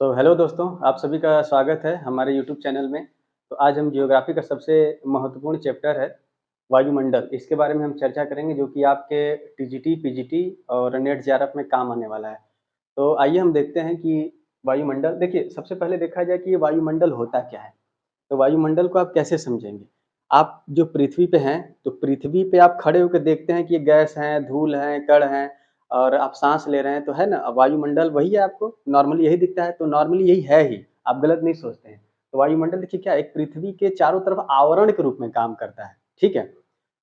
तो हेलो दोस्तों, आप सभी का स्वागत है हमारे यूट्यूब चैनल में। तो आज हम जियोग्राफी का सबसे महत्वपूर्ण चैप्टर है वायुमंडल, इसके बारे में हम चर्चा करेंगे जो कि आपके टीजीटी, पीजीटी और नेट जेआरएफ में काम आने वाला है। तो आइए हम देखते हैं कि वायुमंडल देखिए सबसे पहले देखा जाए कि ये वायुमंडल होता क्या है? तो वायुमंडल को आप कैसे समझेंगे? आप जो पृथ्वी पे हैं, तो पृथ्वी पे आप खड़े होके देखते हैं कि ये गैस हैं, धूल हैं, कण हैं और आप साँस ले रहे हैं, तो है ना? वायुमंडल वही है आपको, नॉर्मली यही दिखता है, तो नॉर्मली यही है ही, आप गलत नहीं सोचते हैं। तो वायुमंडल देखिए क्या है, एक पृथ्वी के चारों तरफ आवरण के रूप में काम करता है, ठीक है?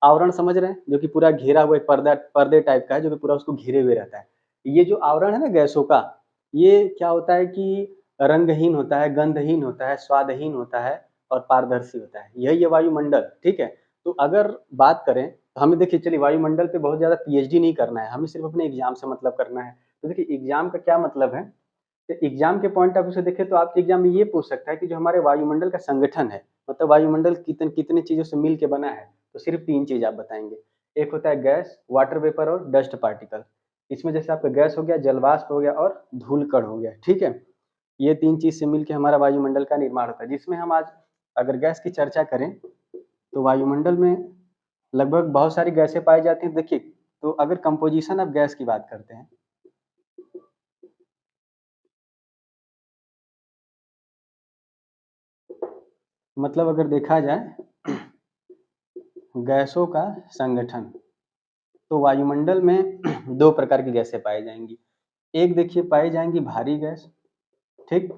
आवरण समझ रहे हैं? जो कि पूरा घेरा हुआ एक पर्दे टाइप का है, जो कि पूरा उसको घेरे हुए रहता है। ये जो आवरण है ना गैसों का, ये क्या होता है कि रंगहीन होता है, गंधहीन होता है, स्वादहीन होता है और पारदर्शी होता है। यही है वायुमंडल, ठीक है? तो अगर बात करें, तो हमें देखिए चलिए वायुमंडल पे बहुत ज़्यादा पीएचडी नहीं करना है, हमें सिर्फ़ अपने एग्ज़ाम से मतलब करना है। तो देखिए एग्ज़ाम का क्या मतलब है, तो एग्ज़ाम के पॉइंट ऑफ व्यू से देखें तो आपके एग्ज़ाम में ये पूछ सकता है कि जो हमारे वायुमंडल का संगठन है, मतलब वायुमंडल कितनी चीज़ों से मिल के बना है, तो सिर्फ़ 3 चीज़ आप बताएँगे। एक होता है गैस, वाटर वेपर और डस्ट पार्टिकल। इसमें जैसे आपका गैस हो गया, जलवाष्प हो गया और धूल कण हो गया, ठीक है? ये 3 चीज़ से मिलके हमारा वायुमंडल का निर्माण होता है, जिसमें हम आज अगर गैस की चर्चा करें, तो वायुमंडल में लगभग बहुत सारी गैसें पाई जाती हैं। देखिए, तो अगर कंपोज़िशन ऑफ गैस की बात करते हैं, मतलब अगर देखा जाए गैसों का संगठन, तो वायुमंडल में 2 प्रकार की गैसें पाई जाएँगी। एक देखिए पाई जाएँगी भारी गैस, ठीक?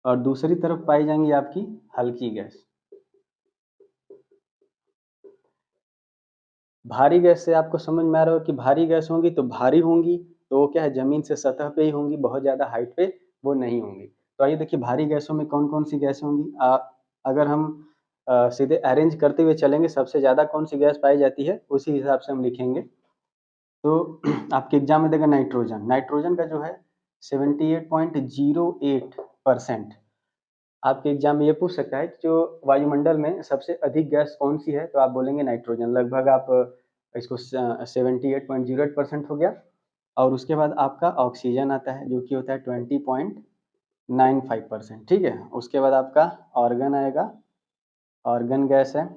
और दूसरी तरफ पाई जाएँगी आपकी हल्की गैस। भारी गैस से आपको समझ में आ रहा हो कि भारी गैस होंगी तो भारी होंगी, तो वो क्या है ज़मीन से सतह पे ही होंगी, बहुत ज़्यादा हाइट पे वो नहीं होंगी। तो आइए देखिए भारी गैसों में कौन-कौन सी गैसें होंगी? अगर हम सीधे अरेंज करते हुए चलेंगे सबसे ज़्यादा कौन-सी गैस पाई जाती है, उसी हिसाब से हम लिखेंगे। तो आपके एग्ज़ाम में देगा नाइट्रोजन, नाइट्रोजन का जो है 78.08% आपके एग्ज़ाम में ये पूछ सकता है कि जो वायुमंडल में सबसे अधिक गैस कौन-सी है? तो आप बोलेंगे नाइट्रोजन। लगभग आप इसको 78.08% हो गया और उसके बाद आपका ऑक्सीजन आता है, जो कि होता है 20.95%, ठीक है? उसके बाद आपका आर्गन आएगा, आर्गन गैस है,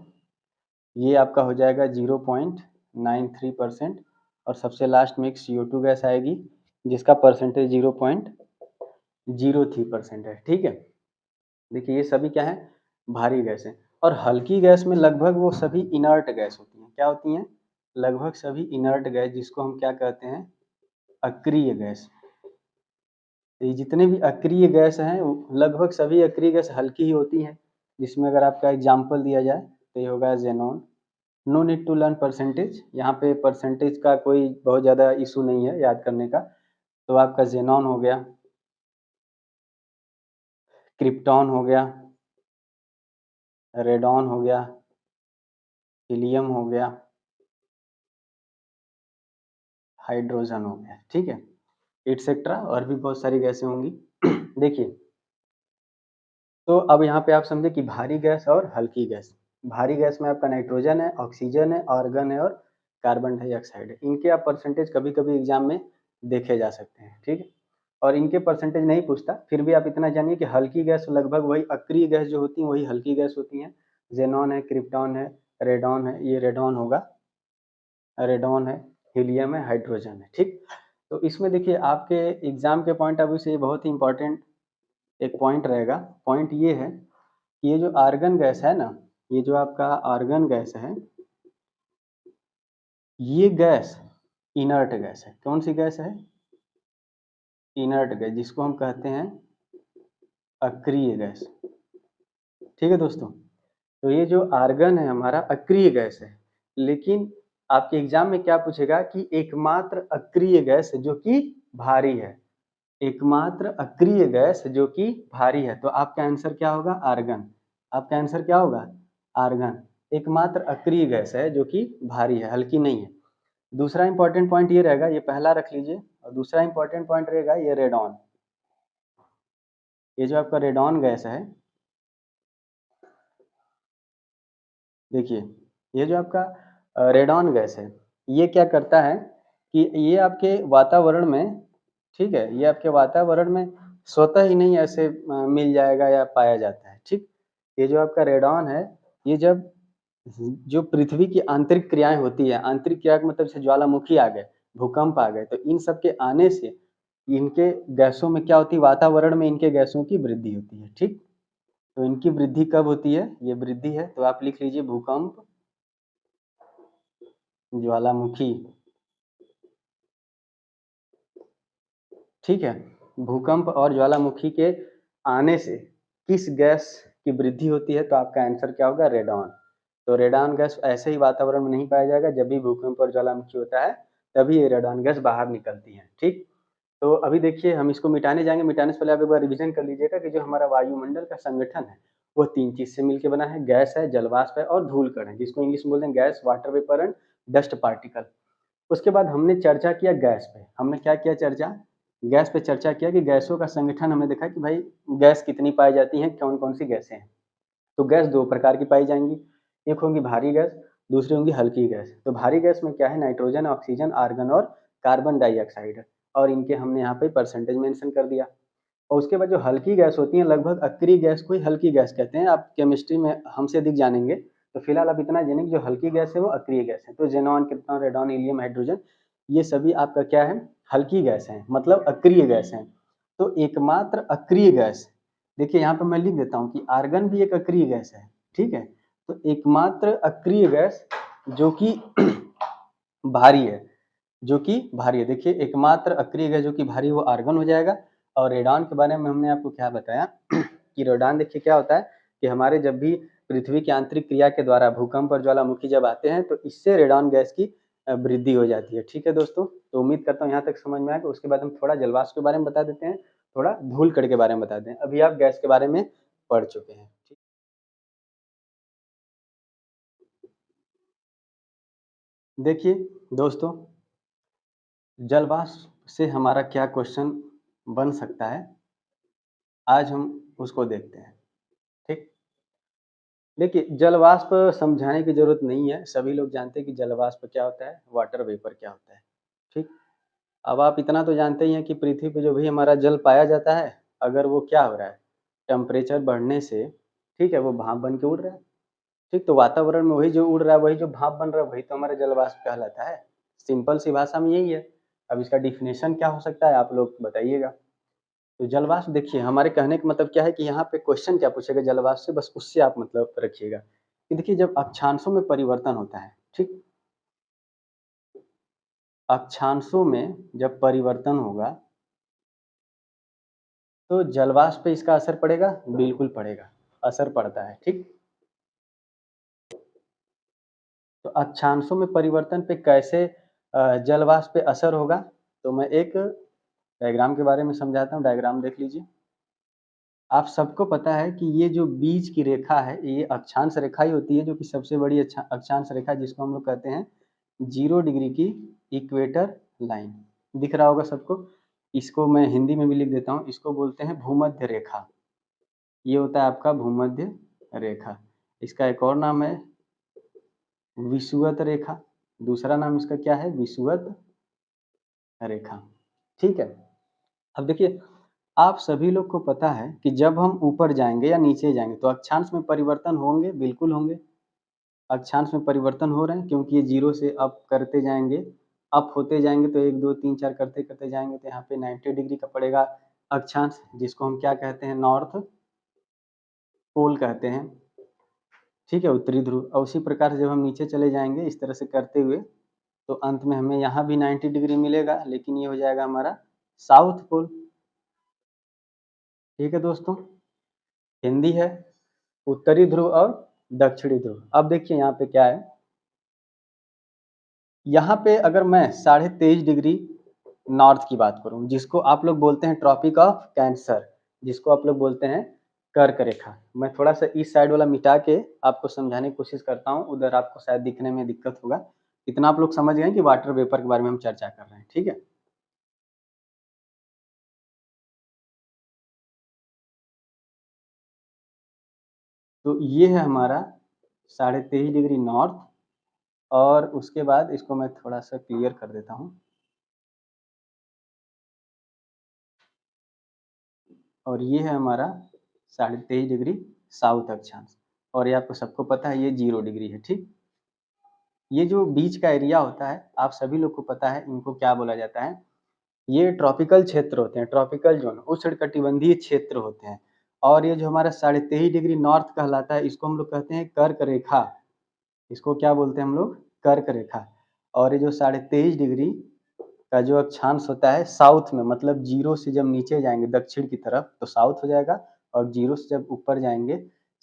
ये आपका हो जाएगा 0.93% और सबसे लास्ट में एक CO2 गैस आएगी, जिसका परसेंटेज 0.03% है, ठीक है? देखिए ये सभी क्या है भारी गैस है और हल्की गैस में लगभग वो सभी इनर्ट गैस होती हैं। क्या होती हैं? लगभग सभी इनर्ट गैस, जिसको हम क्या कहते हैं अक्रिय गैस। तो ये जितने भी अक्रिय गैस हैं लगभग सभी अक्रिय गैस हल्की ही होती हैं, जिसमें अगर आपका एग्जाम्पल दिया जाए तो ये होगा xenon. No need to learn percentage, यहाँ पे परसेंटेज का कोई बहुत ज़्यादा इशू नहीं है याद करने का। तो आपका ज़ेनॉन हो गया, क्रिप्टॉन हो गया, रेडॉन हो गया, हीलियम हो गया, हाइड्रोजन हो गया, ठीक है? एटसेट्रा और भी बहुत सारी गैसें होंगी। देखिए, तो अब यहाँ पे आप समझे कि भारी गैस और हल्की गैस। भारी गैस में आपका नाइट्रोजन है, ऑक्सीजन है, आर्गन है और कार्बन डाइऑक्साइड है। इनके आप परसेंटेज कभी-कभी एग्ज़ाम में देखे जा सकते हैं, ठीक है? और इनके परसेंटेज नहीं पूछता, फिर भी आप इतना जानिए कि हल्की गैस लगभग वही अक्रिय गैस जो होती हैं, वही हल्की गैस होती हैं। ज़ेनॉन है, क्रिप्टॉन है, रेडॉन है, ये रेडॉन होगा, रेडॉन है, हीलियम है, हाइड्रोजन है, ठीक? तो इसमें देखिए आपके एग्ज़ाम के पॉइंट ऑफ व्यू से ये बहुत ही इम्पोर्टेंट एक पॉइंट रहेगा। पॉइंट ये है कि ये जो आर्गन गैस है ना, ये जो आपका आर्गन गैस है, ये गैस इनर्ट गैस है। कौन-सी गैस है? इनर्ट गैस, जिसको हम कहते हैं अक्रिय गैस। ठीक है दोस्तों? तो ये जो आर्गन है हमारा अक्रिय गैस है, लेकिन आपके एग्ज़ाम में क्या पूछेगा कि एकमात्र अक्रिय गैस जो कि भारी है। एकमात्र अक्रिय गैस जो कि भारी है, तो आपका आंसर क्या होगा? आर्गन। आपका आंसर क्या होगा? आर्गन। एकमात्र अक्रिय गैस है जो कि भारी है, हल्की नहीं है। दूसरा इम्पोर्टेंट पॉइंट ये रहेगा, ये पहला रख लीजिए और दूसरा इम्पोर्टेंट पॉइंट रहेगा ये रेडॉन। ये जो आपका रेडॉन गैस है, देखिए, ये जो आपका रेडॉन गैस है, ये क्या करता है कि ये आपके वातावरण में, ठीक है? ये आपके वातावरण में स्वतः ही नहीं ऐसे मिल जाएगा या पाया जाता है, ठीक? ये जो आपका रेडॉन है, ये जब जो पृथ्वी की आंतरिक क्रियाएँ होती हैं, आंतरिक क्रिया का मतलब जैसे ज्वालामुखी आ गए, भूकंप आ गए, तो इन सब के आने से इनके गैसों में क्या होती है, वातावरण में इनके गैसों की वृद्धि होती है, ठीक? तो इनकी वृद्धि कब होती है? ये वृद्धि है तो आप लिख लीजिए भूकंप, ज्वालामुखी, ठीक है? भूकंप और ज्वालामुखी के आने से किस गैस की वृद्धि होती है? तो आपका आंसर क्या होगा? रेडॉन। तो रेडॉन गैस ऐसे ही वातावरण में नहीं पाया जाएगा, जब भी भूकंप और ज्वालामुखी होता है, तभी ये रेडॉन गैस बाहर निकलती है, ठीक? तो अभी देखिए हम इसको मिटाने जाएँगे, मिटाने से पहले आप एक बार रिवीजन कर लीजिएगा कि जो हमारा वायुमंडल का संगठन है, वो 3 चीज़ से मिलके बना है, गैस है, जलवाष्प है और धूल कण है, जिसको इंग्लिश में बोलते हैं gas, water vapour and dust particle. उसके बाद हमने चर्चा किया गैस पे। हमने क्या किया चर्चा? गैस पे चर्चा किया कि गैसों का संगठन हमने देखा कि भाई गैस कितनी पाई जाती हैं, कौन-कौन सी गैसें हैं। तो गैस 2 प्रकार की पाई जाएँगी, एक होंगी भारी गैस, दूसरी होंगी हल्की गैस। तो भारी गैस में क्या है नाइट्रोजन, ऑक्सीजन, आर्गन और कार्बन डाइऑक्साइड और इनके हमने यहाँ पे परसेंटेज मेंशन कर दिया। और उसके बाद जो हल्की गैस होती हैं लगभग अक्रिय गैस को ही हल्की गैस कहते हैं। आप केमिस्ट्री में हमसे अधिक जानेंगे, तो फिलहाल आप इतना जानिए कि जो हल्की गैस है वो अक्रिय गैस है। तो xenon, krypton, radon, helium, hydrogen ये सभी आपका क्या है? हल्की गैस हैं, मतलब अक्रिय गैस हैं। तो एकमात्र अक्रिय गैस देखिए यहाँ पे मैं लिख देता हूँ कि आर्गन भी एक अक्रिय गैस है, ठीक है? तो एकमात्र अक्रिय गैस जो कि भारी है, देखिए एकमात्र अक्रिय गैस जो कि भारी है वो आर्गन हो जाएगा। और रेडॉन के बारे में हमने आपको क्या बताया कि रेडॉन देखिए क्या होता है कि हमारे जब भी पृथ्वी की आंतरिक क्रिया के द्वारा भूकंप और ज्वालामुखी जब आते हैं तो इससे रेडॉन गैस की वृद्धि हो जाती है। ठीक है दोस्तों, तो उम्मीद करता हूँ यहाँ तक समझ में आया। तो उसके बाद हम थोड़ा जलवाष्प के बारे में बता देते हैं, थोड़ा धूल कण के बारे में बता दें। अभी आप गैस के बारे में पढ़ चुके हैं। देखिए दोस्तों, जलवाष्प से हमारा क्या क्वेश्चन बन सकता है, आज हम उसको देखते हैं। ठीक, देखिए जलवाष्प समझाने की ज़रूरत नहीं है, सभी लोग जानते हैं कि जलवाष्प क्या होता है, वाटर वेपर क्या होता है। ठीक, अब आप इतना तो जानते ही हैं कि पृथ्वी पे जो भी हमारा जल पाया जाता है, अगर वो क्या हो रहा है, टेम्परेचर बढ़ने से, ठीक है, वो भाप बन के उड़ रहा है। ठीक, तो वातावरण में वही जो उड़ रहा है, वही जो भाप बन रहा है, वही तो हमारा जलवाष्प कहलाता है। सिंपल सी भाषा में यही है। अब इसका डेफिनेशन क्या हो सकता है, आप लोग बताइएगा। तो जलवाष्प देखिए हमारे कहने का मतलब क्या है कि यहाँ पे क्वेश्चन क्या पूछेगा जलवाष्प से, बस उससे आप मतलब रखिएगा कि देखिए जब अक्षांशों में परिवर्तन होता है, ठीक, अक्षांशों में जब परिवर्तन होगा तो जलवाष्प पे इसका असर पड़ेगा, बिल्कुल पड़ेगा, असर पड़ता है। ठीक, तो अक्षांशों में परिवर्तन पे कैसे जलवाष्प पे असर होगा, तो मैं एक डायग्राम के बारे में समझाता हूँ। डायग्राम देख लीजिए। आप सबको पता है कि ये जो बीच की रेखा है, ये अक्षांश रेखा ही होती है, जो कि सबसे बड़ी अक्षांश रेखा है, जिसको हम लोग कहते हैं 0 डिग्री की इक्वेटर लाइन। दिख रहा होगा सबको। इसको मैं हिंदी में भी लिख देता हूँ, इसको बोलते हैं भूमध्य रेखा। ये होता है आपका भूमध्य रेखा। इसका एक और नाम है विषुवत रेखा। दूसरा नाम इसका क्या है? विषुवत रेखा। ठीक है। अब देखिए आप सभी लोग को पता है कि जब हम ऊपर जाएँगे या नीचे जाएँगे तो अक्षांश में परिवर्तन होंगे, बिल्कुल होंगे। अक्षांश में परिवर्तन हो रहे हैं क्योंकि ये 0 से अप करते जाएँगे, अप होते जाएँगे तो 1, 2, 3, 4 करते-करते जाएँगे तो यहाँ पे 90 डिग्री का पड़ेगा अक्षांश, जिसको हम क्या कहते हैं? नॉर्थ पोल कहते हैं। ठीक है, उत्तरी ध्रुव। और उसी प्रकार से जब हम नीचे चले जाएँगे इस तरह से करते हुए, तो अंत में हमें यहाँ भी 90 डिग्री मिलेगा, लेकिन ये हो जाएगा हमारा साउथ पोल। ठीक है दोस्तों, हिंदी है उत्तरी ध्रुव और दक्षिणी ध्रुव। अब देखिए यहाँ पे क्या है, यहाँ पे अगर मैं 23.5 डिग्री नॉर्थ की बात करूँ, जिसको आप लोग बोलते हैं ट्रॉपिक ऑफ कैंसर, जिसको आप लोग बोलते हैं कर्क रेखा। मैं थोड़ा-सा इस साइड वाला मिटा के आपको समझाने की कोशिश करता हूँ, उधर आपको शायद दिखने में दिक्कत होगा। इतना आप लोग समझ गए कि वाटर वेपर के बारे में हम चर्चा कर रहे हैं, ठीक है? तो ये है हमारा 23.5 डिग्री नॉर्थ और उसके बाद इसको मैं थोड़ा-सा क्लियर कर देता हूँ। और ये है हमारा 23.5 डिग्री साउथ अक्षांश, और ये आपको सबको पता है ये 0 डिग्री है। ठीक, ये जो बीच का एरिया होता है आप सभी लोग को पता है, इनको क्या बोला जाता है, ये ट्रॉपिकल क्षेत्र होते हैं, ट्रॉपिकल जोन, उष्णकटिबंधीय क्षेत्र होते हैं। और ये जो हमारा 23.5 डिग्री नॉर्थ कहलाता है, इसको हम लोग कहते हैं कर्क रेखा। इसको क्या बोलते हैं हम लोग, कर्क रेखा। और ये जो 23.5 डिग्री का जो अक्षांश होता है साउथ में, मतलब 0 से जब नीचे जाएंगे दक्षिण की तरफ तो साउथ हो जाएगा, और 0 से जब ऊपर जाएंगे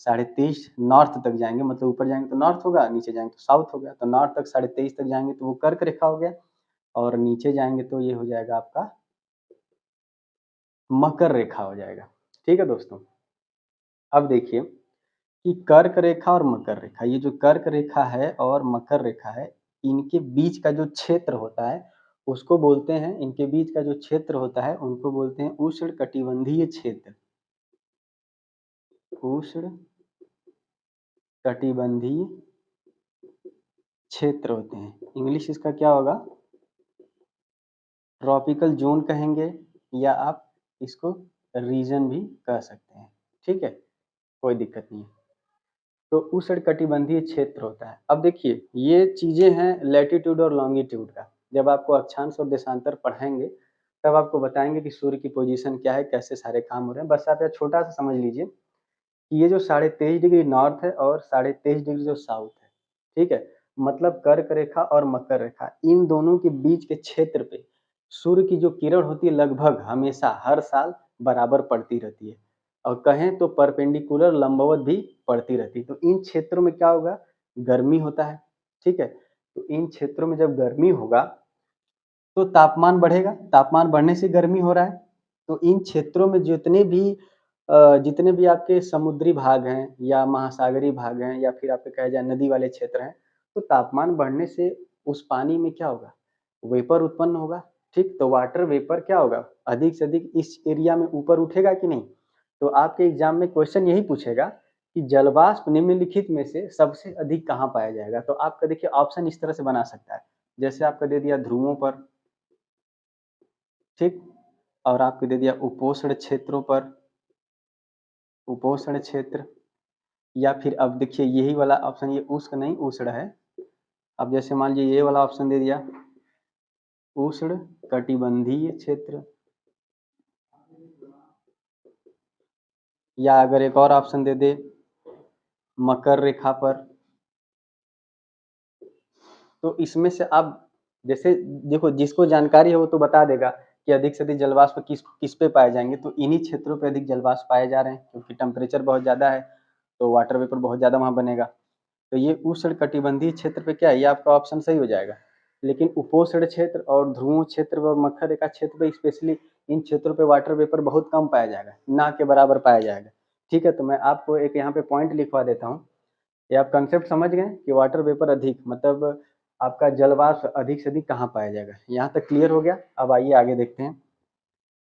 23.5 नॉर्थ तक जाएंगे, मतलब ऊपर जाएंगे तो नॉर्थ होगा, नीचे जाएंगे तो साउथ हो गया, तो नॉर्थ तक 23.5 तक जाएंगे तो वो कर्क रेखा हो गया, और नीचे जाएंगे तो ये हो जाएगा आपका मकर रेखा हो जाएगा। ठीक है दोस्तों, अब देखिए कि कर्क रेखा और मकर रेखा, ये जो कर्क रेखा है और मकर रेखा है, इनके बीच का जो क्षेत्र होता है उसको बोलते हैं, इनके बीच का जो क्षेत्र होता है उनको बोलते हैं उष्णकटिबंधीय क्षेत्र। उष्ण कटिबंधीय क्षेत्र होते हैं, इंग्लिश इसका क्या होगा, ट्रॉपिकल जोन कहेंगे, या आप इसको रीजन भी कह सकते हैं। ठीक है, कोई दिक्कत नहीं है। तो उष्णकटिबंधीय क्षेत्र होता है। अब देखिए ये चीजें हैं लैटिट्यूड और लॉन्गिट्यूड का, जब आपको अक्षांश और देशांतर पढ़ाएंगे तब आपको बताएंगे कि सूर्य की पोजीशन क्या है, कैसे सारे काम हो रहे हैं। बस आप यह छोटा सा समझ लीजिए कि ये जो 23.5 डिग्री नॉर्थ है और 23.5 डिग्री जो साउथ है, ठीक है, मतलब कर्क रेखा और मकर रेखा, इन दोनों के बीच के क्षेत्र पे सूर्य की जो किरण होती है लगभग हमेशा हर साल बराबर पड़ती रहती है, और कहें तो परपेंडिकुलर लंबवत भी पड़ती रहती है। तो इन क्षेत्रों में क्या होगा, गर्मी होता है। ठीक है, तो इन क्षेत्रों में जब गर्मी होगा तो तापमान बढ़ेगा, तापमान बढ़ने से गर्मी हो रहा है। तो इन क्षेत्रों में जितने भी आपके समुद्री भाग हैं या महासागरीय भाग हैं या फिर आपके कहा जाए नदी वाले क्षेत्र हैं, तो तापमान बढ़ने से उस पानी में क्या होगा, वेपर उत्पन्न होगा। ठीक, तो वाटर वेपर क्या होगा, अधिक से अधिक इस एरिया में ऊपर उठेगा कि नहीं। तो आपके एग्जाम में क्वेश्चन यही पूछेगा कि जलवाष्प निम्नलिखित में से सबसे अधिक कहाँ पाया जाएगा। तो आपका देखिए ऑप्शन इस तरह से बना सकता है, जैसे आपका दे दिया ध्रुवों पर, ठीक, और आपको दे दिया उपोष्ण क्षेत्रों पर, उपोष्ण क्षेत्र, या फिर अब देखिए यही वाला ऑप्शन, ये उष्ण नहीं उष्ण है। अब जैसे मान लीजिए ये वाला ऑप्शन दे दिया उष्ण कटिबंधीय क्षेत्र, या अगर एक और ऑप्शन दे दे मकर रेखा पर। तो इसमें से आप जैसे देखो, जिसको जानकारी है वो तो बता देगा कि अधिक से अधिक जलवाष्प किस किस पे पाए जाएंगे। तो इन्हीं क्षेत्रों पे अधिक जलवाष्प पाए जा रहे हैं, क्योंकि टेम्परेचर बहुत ज़्यादा है तो वाटर वेपर बहुत ज़्यादा वहाँ बनेगा। तो ये उष्ण कटिबंधीय क्षेत्र पे क्या है, ये आपका ऑप्शन सही हो जाएगा। लेकिन उपोष्ण क्षेत्र और ध्रुव क्षेत्र और मकर रेखा क्षेत्र पे स्पेशली इन क्षेत्रों पे वाटर वेपर बहुत कम पाया जाएगा, ना के बराबर पाया जाएगा। ठीक है, तो मैं आपको एक यहाँ पे पॉइंट लिखवा देता हूँ, ये आप कंसेप्ट समझ गए कि वाटर वेपर अधिक मतलब आपका जलवाष्प अधिक से अधिक कहाँ पाया जाएगा। यहाँ तक क्लियर हो गया। अब आइए आगे देखते हैं।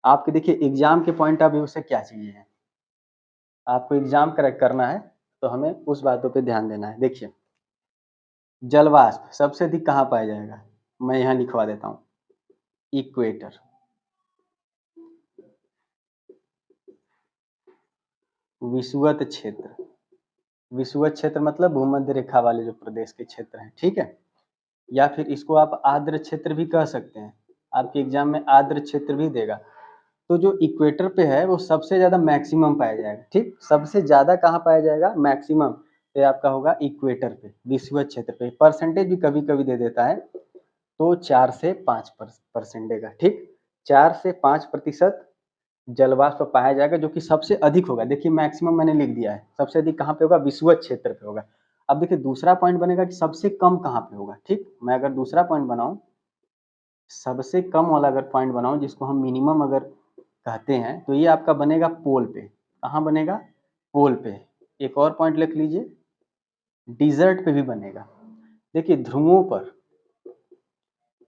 आपके देखिए एग्जाम के पॉइंट ऑफ व्यू से क्या चाहिए, आपको एग्जाम करेक्ट करना है तो हमें उस बातों पे ध्यान देना है। देखिए जलवाष्प सबसे अधिक कहाँ पाया जाएगा, मैं यहाँ लिखवा देता हूँ, इक्वेटर, विषुवत क्षेत्र, विषुवत क्षेत्र मतलब भूमध्य रेखा वाले जो प्रदेश के क्षेत्र हैं। ठीक है, या फिर इसको आप आर्द्र क्षेत्र भी कह सकते हैं, आपके एग्जाम में आर्द्र क्षेत्र भी देगा। तो जो इक्वेटर पे है वो सबसे ज्यादा मैक्सिमम पाया जाएगा। ठीक, सबसे ज्यादा कहाँ पाया जाएगा, मैक्सिमम ये आपका होगा इक्वेटर पे, विषुवत क्षेत्र पे। परसेंटेज भी कभी कभी दे देता है, तो 4 से 5% देगा। ठीक, 4 से 5% जलवाष्प पाया जाएगा, जो कि सबसे अधिक होगा। देखिए मैक्सिमम मैंने लिख दिया है, सबसे अधिक कहाँ पे होगा, विषुवत क्षेत्र पे होगा। अब देखिए दूसरा पॉइंट बनेगा कि सबसे कम कहाँ पे होगा। ठीक, मैं अगर दूसरा पॉइंट बनाऊं, सबसे कम वाला अगर पॉइंट बनाऊं जिसको हम मिनिमम अगर कहते हैं, तो ये आपका बनेगा पोल पे। कहाँ बनेगा, पोल पे। एक और पॉइंट लिख लीजिए, डिजर्ट पे भी बनेगा। देखिए ध्रुवों पर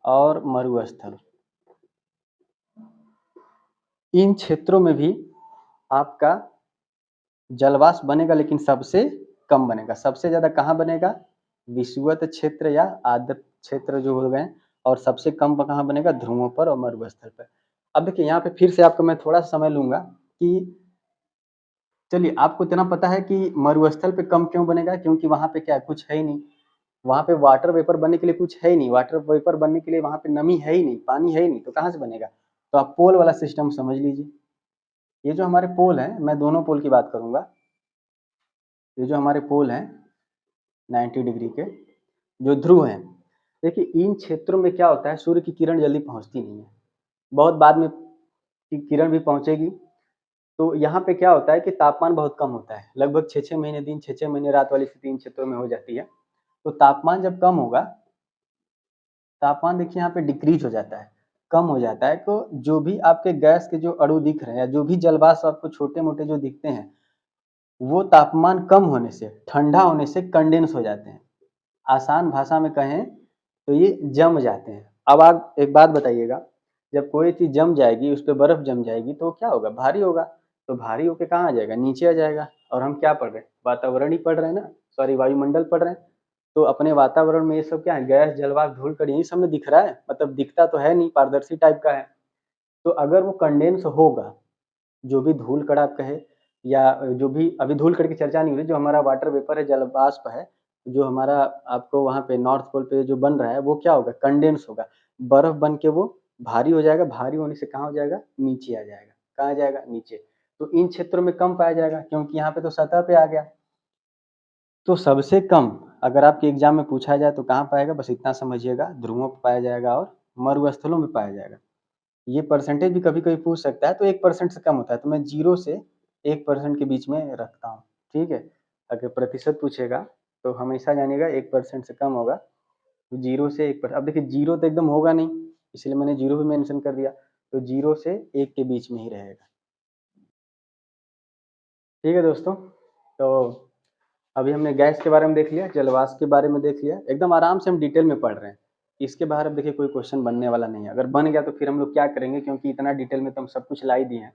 और मरुस्थल, इन क्षेत्रों में भी आपका जलवाष्प बनेगा, लेकिन सबसे कम बनेगा। सबसे ज्यादा कहाँ बनेगा, विषुवत क्षेत्र या आर्द्र क्षेत्र जो हो गए, और सबसे कम कहाँ बनेगा, ध्रुवों पर और मरुस्थल पर। अब देखिए यहाँ पे फिर से आपको मैं थोड़ा सा समय लूंगा कि चलिए आपको इतना पता है कि मरुस्थल पे कम क्यों बनेगा, क्योंकि वहाँ पे क्या है, कुछ है ही नहीं। वहाँ पे वाटर वेपर बनने के लिए कुछ है ही नहीं, वाटर वेपर बनने के लिए वहाँ पे नमी है ही नहीं, पानी है ही नहीं, तो कहाँ से बनेगा। तो आप पोल वाला सिस्टम समझ लीजिए। ये जो हमारे पोल हैं, मैं दोनों पोल की बात करूँगा। ये जो हमारे पोल हैं 90 डिग्री के जो ध्रुव हैं, देखिए इन क्षेत्रों में क्या होता है, सूर्य की किरण जल्दी पहुँचती नहीं है, बहुत बाद में की किरण भी पहुँचेगी। तो यहाँ पे क्या होता है कि तापमान बहुत कम होता है, लगभग 6-6 महीने दिन, 6-6 महीने रात वाली स्थिति इन क्षेत्रों में हो जाती है। तो तापमान जब कम होगा, तापमान देखिए यहाँ पे डिक्रीज हो जाता है, कम हो जाता है, तो जो भी आपके गैस के जो अणु दिख रहे हैं या जो भी जलवाष्प आपको छोटे-मोटे जो दिखते हैं, वो तापमान कम होने से, ठंडा होने से कंडेंस हो जाते हैं। आसान भाषा में कहें तो ये जम जाते हैं। अब आप एक बात बताइएगा, जब कोई चीज़ जम जाएगी, उस पे बर्फ जम जाएगी तो क्या होगा, भारी होगा। तो भारी होके कहाँ आ जाएगा, नीचे आ जाएगा। और हम क्या पढ़ रहे हैं, वातावरण ही पढ़ रहे हैं ना, सॉरी वायुमंडल पढ़ रहे हैं। तो अपने वातावरण में ये सब क्या है, गैस, जलवाष्प, धूल कण, यही सब में दिख रहा है, मतलब दिखता तो है नहीं, पारदर्शी टाइप का है। तो अगर वो कंडेंस होगा, जो भी धूल कण आप कहे या जो भी, अभी धूल कण की चर्चा नहीं हो रही, जो हमारा वाटर वेपर है, जल वाष्प है, जो हमारा आपको वहाँ पे नॉर्थ पोल पे जो बन रहा है, वो क्या होगा, कंडेंस होगा, बर्फ बन के वो भारी हो जाएगा, भारी होने से कहाँ हो जाएगा, नीचे आ जाएगा। कहाँ आ जाएगा, नीचे। तो इन क्षेत्रों में कम पाया जाएगा, क्योंकि यहाँ पे तो सतह पे आ गया। तो सबसे कम अगर आपके एग्जाम में पूछा जाए तो कहाँ पाएगा, बस इतना समझिएगा, ध्रुवों पे पाया जाएगा और मरुस्थलों में पाया जाएगा। ये परसेंटेज भी कभी-कभी पूछ सकता है, तो 1% से कम होता है, तो मैं 0 से 1% के बीच में रखता हूँ, ठीक है? अगर प्रतिशत पूछेगा, तो हमेशा जानिएगा 1% से कम होगा, तो 0 से 1%। अब देखिए 0 तो एकदम होगा नहीं, इसलिए मैंने 0 भी मेंशन कर दिया, तो 0 से 1 के बीच में ही रहेगा। ठीक है दोस्तों, तो अभी हमने गैस के बारे में देख लिया, जलवाष्प के बारे में देख लिया, एकदम आराम से हम डिटेल में पढ़ रहे हैं। इसके बाहर अब देखिए कोई क्वेश्चन बनने वाला नहीं है, अगर बन गया तो फिर हम लोग क्या करेंगे, क्योंकि इतना डिटेल में तो हम सब कुछ ला ही दिए हैं।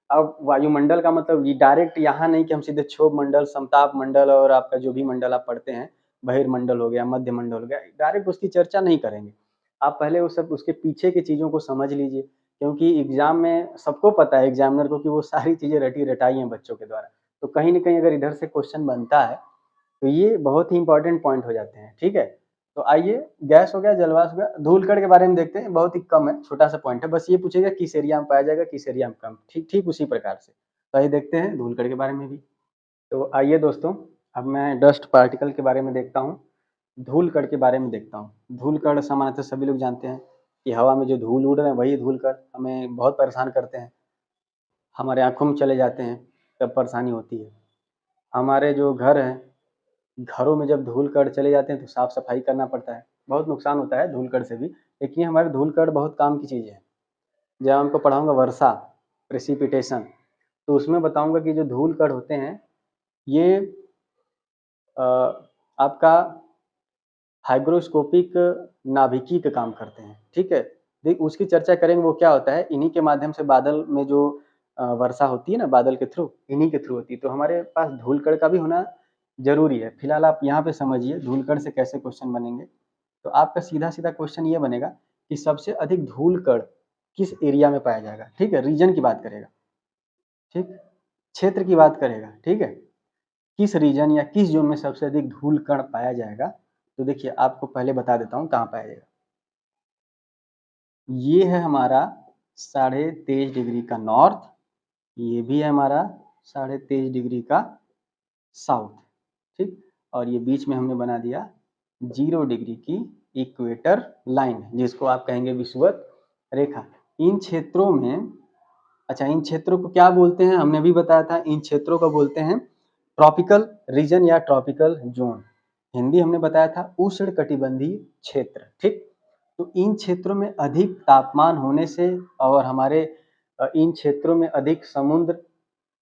अब वायुमंडल का मतलब ये डायरेक्ट यहाँ नहीं कि हम सीधे क्षोभ मंडल, समताप मंडल और आपका जो भी मंडल आप पढ़ते हैं, बहिर्मंडल हो गया, मध्य मंडल हो गया, डायरेक्ट उसकी चर्चा नहीं करेंगे। आप पहले वो सब उसके पीछे की चीज़ों को समझ लीजिए, क्योंकि एग्जाम में सबको पता है एग्जामिनर को कि वो सारी चीज़ें रटी रटाई हैं बच्चों के द्वारा। तो कहीं न कहीं अगर इधर से क्वेश्चन बनता है, तो ये बहुत ही इंपॉर्टेंट पॉइंट हो जाते हैं, ठीक है? तो आइए, गैस हो गया, जलवाष्प हो गया, धूल-कण के बारे में देखते हैं, बहुत ही कम है, छोटा-सा पॉइंट है, बस ये पूछेगा किस एरिया में पाया जाएगा, किस एरिया में कम, ठीक ठीक उसी प्रकार से। तो आइए देखते हैं धूल-कण के बारे में भी। तो आइए दोस्तों, अब मैं डस्ट पार्टिकल के बारे में देखता हूँ, धूल-कण के बारे में देखता हूँ। धूल-कण सामान्यतः सभी लोग जानते हैं कि हवा में जो धूल उड़ रहे हैं, वही धूल-कण हमें बहुत परेशान करते हैं। हमारे आँखों में चले जाते हैं, तब परेशानी होती है। हमारे जो घर हैं, घरों में जब धूल-कण चले जाते हैं तो साफ-सफाई करना पड़ता है, बहुत नुकसान होता है धूल-कण से भी, लेकिन ये हमारे धूल-कण बहुत काम की चीज़ है। जब हमको पढ़ाऊँगा वर्षा, प्रेसिपिटेशन, तो उसमें बताऊँगा कि जो धूल-कण होते हैं, ये अ, आपका हाइग्रोस्कोपिक नाभिकीय का काम करते हैं, ठीक है? उसकी चर्चा करेंगे, वो क्या होता है, इन्हीं के माध्यम से बादल में जो वर्षा होती है ना, बादल के थ्रू, इन्हीं के थ्रू होती है। तो हमारे पास धूल-कण का भी होना ज़रूरी है। फिलहाल आप यहाँ पे समझिए धूल-कण से कैसे क्वेश्चन बनेंगे। तो आपका सीधा-सीधा क्वेश्चन ये बनेगा कि सबसे अधिक धूल-कण किस एरिया में पाया जाएगा, ठीक है? रीजन की बात करेगा, ठीक? क्षेत्र की बात करेगा, ठीक है? किस रीजन या किस ज़ोन में सबसे अधिक धूल-कण पाया जाएगा? तो देखिए आपको पहले बता देता हूँ कहाँ पाया जाएगा। ये है हमारा 23.5 डिग्री का नॉर्थ, ये भी है हमारा 23.5 डिग्री का साउथ, ठीक? और ये बीच में हमने बना दिया 0 डिग्री की इक्वेटर लाइन, जिसको आप कहेंगे विषुवत रेखा। इन क्षेत्रों में, अच्छा इन क्षेत्रों को क्या बोलते हैं, हमने भी बताया था, इन क्षेत्रों को बोलते हैं ट्रॉपिकल रीजन या ट्रॉपिकल जोन। हिंदी हमने बताया था उष्णकटिबंधीय क्षेत्र, ठीक? तो इन क्षेत्रों में अधिक तापमान होने से और हमारे इन क्षेत्रों में अधिक समुद्र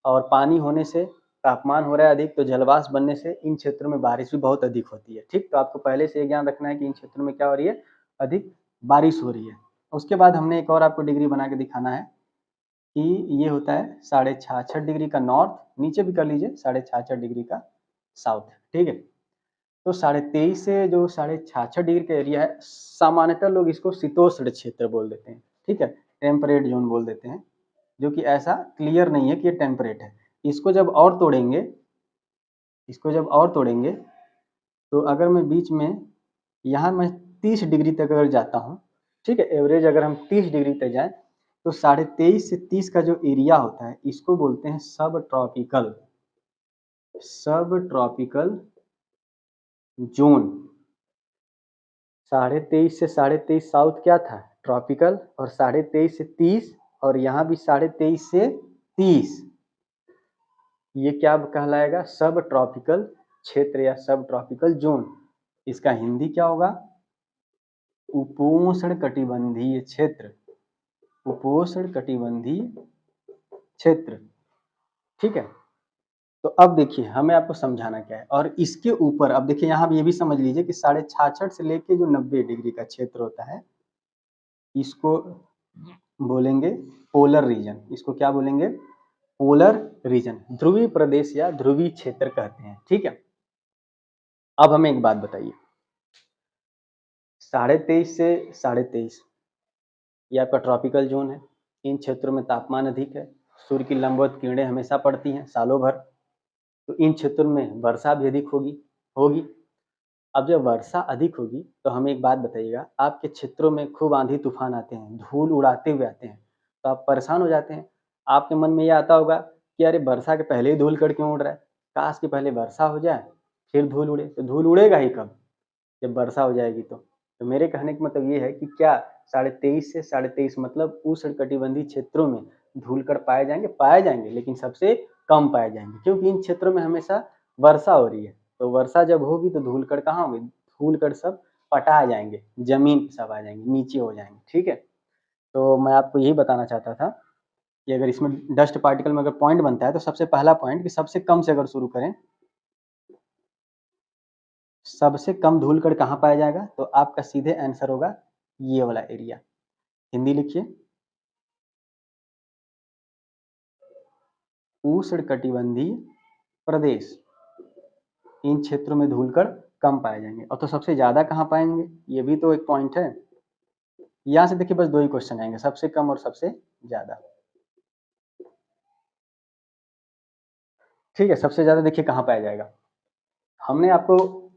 और पानी होने से तापमान हो रहा है अधिक, तो जलवाष्प बनने से इन क्षेत्रों में बारिश भी बहुत अधिक होती है, ठीक? तो आपको पहले से ये ज्ञान रखना है कि इन क्षेत्रों में क्या हो रही है, अधिक बारिश हो रही है। उसके बाद हमने एक और आपको डिग्री बना के दिखाना है कि ये होता है 66.5 डिग्री का नॉर्थ, नीचे भी कर लीजिए 66.5 डिग्री का साउथ, ठीक है? तो 23.5 से जो 66.5 डिग्री का एरिया है, सामान्यतः लोग इसको शीतोष्ण क्षेत्र बोल देते हैं, ठीक है? टेम्परेट जोन बोल देते हैं। जो कि ऐसा क्लियर नहीं है कि ये टेम्परेट है। इसको जब और तोड़ेंगे, तो अगर मैं बीच में यहाँ मैं 30 डिग्री तक अगर जाता हूँ, ठीक है, एवरेज अगर हम 30 डिग्री तक जाएं तो 23.5 से 30 का जो एरिया होता है इसको बोलते हैं सब ट्रॉपिकल जोन। 23.5 से 23.5 साउथ क्या था, ट्रॉपिकल, और 23.5 से 30, और यहाँ भी 23.5 से 30, ये क्या कहलाएगा, सब ट्रॉपिकल क्षेत्र या सब ट्रॉपिकल जोन। इसका हिंदी क्या होगा, उपोष्ण कटिबंधीय क्षेत्र, उपोष्ण कटिबंधीय क्षेत्र। ठीक है, तो अब देखिए हमें आपको समझाना क्या है, और इसके ऊपर अब देखिए यहाँ ये भी समझ लीजिए कि 66.5 से लेके जो 90 डिग्री का क्षेत्र होता है इसको बोलेंगे पोलर रीजन। इसको क्या बोलेंगे, पोलर रीजन, ध्रुवीय प्रदेश या ध्रुवीय क्षेत्र कहते हैं। ठीक है, अब हमें एक बात बताइए, 23.5 से 23.5 ये आपका ट्रॉपिकल जोन है। इन क्षेत्रों में तापमान अधिक है, सूर्य की लंबवत किरणें हमेशा पड़ती हैं सालों भर, तो इन क्षेत्रों में वर्षा भी अधिक होगी। अब जब वर्षा अधिक होगी तो हमें एक बात बताइएगा, आपके क्षेत्रों में खूब आंधी तूफान आते हैं, धूल उड़ाते हुए आते हैं, तो आप परेशान हो जाते हैं। आपके मन में ये आता होगा कि अरे वर्षा के पहले ही धूल कण क्यों उड़ रहा है, काश कि पहले वर्षा हो जाए फिर धूल उड़े। तो धूल उड़ेगा ही कब, जब वर्षा हो जाएगी। तो मेरे कहने का मतलब ये है कि क्या 23.5 से 23.5 मतलब उष्णकटिबंधीय क्षेत्रों में धूलकण पाए जाएंगे, लेकिन सबसे कम पाए जाएंगे, क्योंकि इन क्षेत्रों में हमेशा वर्षा हो रही है। तो वर्षा जब होगी तो धूलकण कहाँ होंगे, धूलकण सब पटा जाएंगे, जमीन पे सब आ जाएंगे, नीचे हो जाएंगे। ठीक है, तो मैं आपको यही बताना चाहता था कि अगर इसमें डस्ट पार्टिकल में अगर पॉइंट बनता है तो सबसे पहला पॉइंट कि सबसे कम से अगर शुरू करें, सबसे कम धूलकण कहाँ पाया जाएगा, तो आपका सीधे आंसर होगा ये वाला एरिया। हिंदी लिखिए, उष्णकटिबंधीय प्रदेश, इन क्षेत्रों में धूलकण कम पाए जाएंगे। और तो सबसे ज्यादा कहाँ पाएंगे, ये भी तो एक पॉइंट है। यहां से देखिए बस दो ही क्वेश्चन आएंगे, सबसे कम और सबसे ज्यादा। ठीक है, सबसे ज्यादा देखिए कहाँ पाया जाएगा, हमने आपको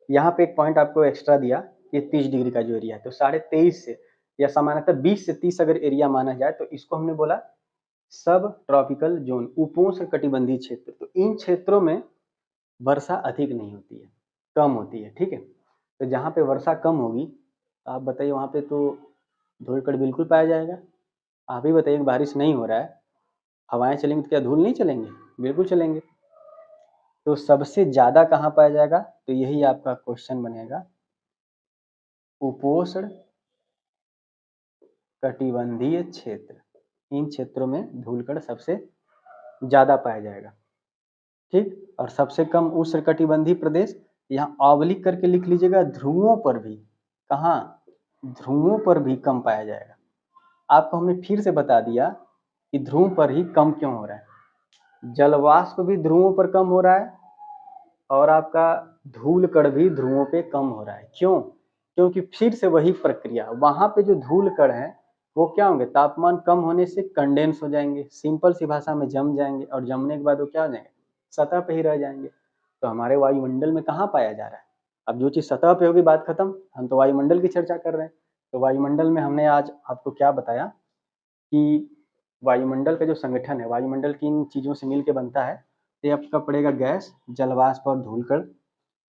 यहाँ पे एक पॉइंट आपको एक्स्ट्रा दिया कि 30 डिग्री का जो एरिया है, तो 23.5 से या सामान्यतः 20 से 30 अगर एरिया माना जाए तो इसको हमने बोला सब ट्रॉपिकल जोन, उपोष्ण कटिबंधीय क्षेत्र। तो इन क्षेत्रों में वर्षा अधिक नहीं होती है, कम होती है। ठीक है, तो जहाँ पे वर्षा कम होगी आप बताइए वहाँ पे तो धूलकण बिल्कुल पाया जाएगा। आप ही बताइए, बारिश नहीं हो रहा है, हवाएं चलेंगी तो क्या धूल नहीं चलेंगे, बिल्कुल चलेंगे। तो सबसे ज्यादा कहाँ पाया जाएगा, तो यही आपका क्वेश्चन बनेगा, उपोष्ण कटिबंधीय क्षेत्र, इन क्षेत्रों में धूलकण सबसे ज्यादा पाया जाएगा। ठीक, और सबसे कम उष्णकटिबंधीय प्रदेश, यहाँ ऑब्लिक करके लिख लीजिएगा, ध्रुवों पर भी, कहाँ, ध्रुवों पर भी कम पाया जाएगा। आपको हमने फिर से बता दिया कि ध्रुव पर ही कम क्यों हो रहा है, जलवाष्प भी ध्रुवों पर कम हो रहा है और आपका धूल कण भी ध्रुवों पे कम हो रहा है। क्यों, क्योंकि फिर से वही प्रक्रिया, वहां पे जो धूल कण है वो क्या होंगे, तापमान कम होने से कंडेंस हो जाएंगे, सिंपल सी भाषा में जम जाएंगे, और जमने के बाद वो क्या हो जाएंगे, सतह पे ही रह जाएंगे। तो हमारे वायुमंडल में कहाँ पाया जा रहा है, अब जो चीज सतह पे होगी बात खत्म, हम तो वायुमंडल की चर्चा कर रहे हैं। तो वायुमंडल में हमने आज आपको क्या बताया कि वायुमंडल का जो संगठन है, वायुमंडल किन चीज़ों से मिल के बनता है, तो ये आपका पड़ेगा गैस, जलवाष्प और धूलकण,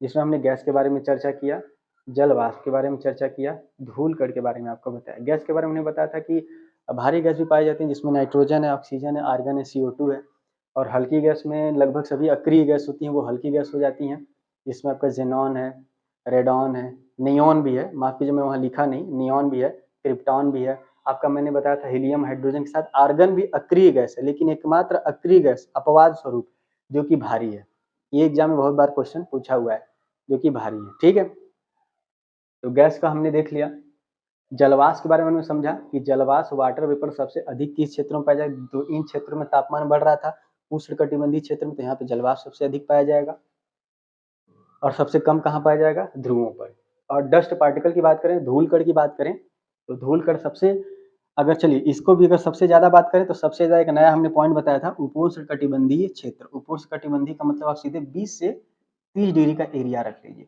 जिसमें हमने गैस के बारे में चर्चा किया, जलवाष्प के बारे में चर्चा किया, धूलकण के बारे में आपको बताया। गैस के बारे में बताया था कि भारी गैस भी पाई जाती है जिसमें नाइट्रोजन है, ऑक्सीजन है, आर्गन है, CO2 है, और हल्की गैस में लगभग सभी अक्रिय गैस होती हैं, वो हल्की गैस हो जाती हैं, जिसमें आपका जेनॉन है, रेडॉन है, नियॉन भी है, माफ कीजिए मैं वहाँ लिखा नहीं, नियॉन भी है, क्रिप्टॉन भी है। आपका मैंने बताया था हीलियम हाइड्रोजन के साथ आर्गन भी अक्रिय गैस है, लेकिन एकमात्र अक्रिय गैस अपवाद स्वरूप जो कि भारी है, ये एग्जाम में बहुत बार क्वेश्चन पूछा हुआ है, जो कि भारी है। ठीक है, तो गैस का हमने देख लिया। जलवाष्प के बारे में हमने समझा कि जलवाष्प वाटर वेपर सबसे अधिक किस क्षेत्रों में पाया जाएगा, तो इन क्षेत्रों में तापमान बढ़ रहा था उष्णकटिबंधीय क्षेत्र में, तो यहाँ पे जलवाष्प सबसे अधिक पाया जाएगा, और सबसे कम कहाँ पाया जाएगा, ध्रुवों पर। और डस्ट पार्टिकल की बात करें, धूल कण की बात करें, तो धूल कण सबसे अगर चलिए इसको भी अगर सबसे ज़्यादा बात करें तो सबसे ज़्यादा एक नया हमने पॉइंट बताया था उपोष्णकटिबंधीय क्षेत्र। उपोष्णकटिबंधीय का मतलब आप सीधे 20 से 30 डिग्री का एरिया रख लीजिए।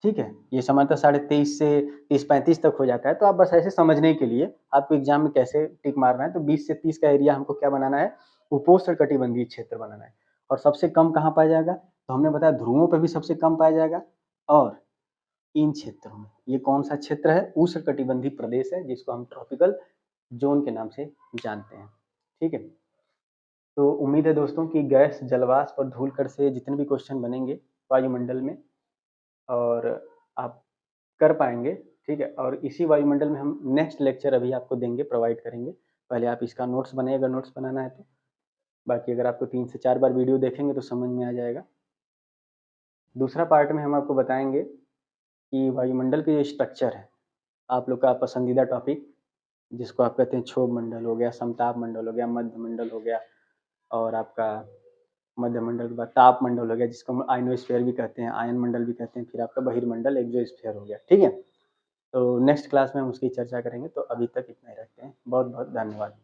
ठीक है, ये सामान्यतः 23.5 से 30-35 तक हो जाता है, तो आप बस ऐसे समझने के लिए आपको एग्जाम में कैसे टिक मारना है, तो 20 से 30 का एरिया हमको क्या बनाना है, उपोष्णकटिबंधीय क्षेत्र बनाना है। और सबसे कम कहाँ पाया जाएगा, तो हमने बताया ध्रुवों पे भी सबसे कम पाया जाएगा। और इन क्षेत्रों में ये कौन सा क्षेत्र है, उष्णकटिबंधीय प्रदेश है, जिसको हम ट्रॉपिकल जोन के नाम से जानते हैं। ठीक है, तो उम्मीद है दोस्तों कि गैस, जलवाष्प और धूल कण से जितने भी क्वेश्चन बनेंगे वायुमंडल में, और आप कर पाएँगे, ठीक है? और इसी वायुमंडल में हम नेक्स्ट लेक्चर अभी आपको देंगे, प्रोवाइड करेंगे। पहले आप इसका नोट्स बनाइए अगर नोट्स बनाना है तो। बाकी अगर आपको 3 से 4 बार वीडियो देखेंगे तो समझ में आ जाएगा। दूसरा पार्ट में हम आपको बताएँगे कि वायुमंडल के जो स्ट्रक्चर है, आप लोग का पसंदीदा टॉपिक, जिसको आप कहते हैं क्षोभ मंडल हो गया, समताप मंडल हो गया, मध्य मंडल हो गया, और आपका मध्य मंडल के बाद ताप मंडल हो गया, जिसको हम आयनोस्फीयर भी कहते हैं, आयन मंडल भी कहते हैं, फिर आपका बहिर्मंडल एक्सोस्फीयर हो गया, ठीक है? तो नेक्स्ट क्लास में हम उसकी चर्चा करेंगे, तो अभी तक इतना ही रखते हैं। बहुत बहुत धन्यवाद।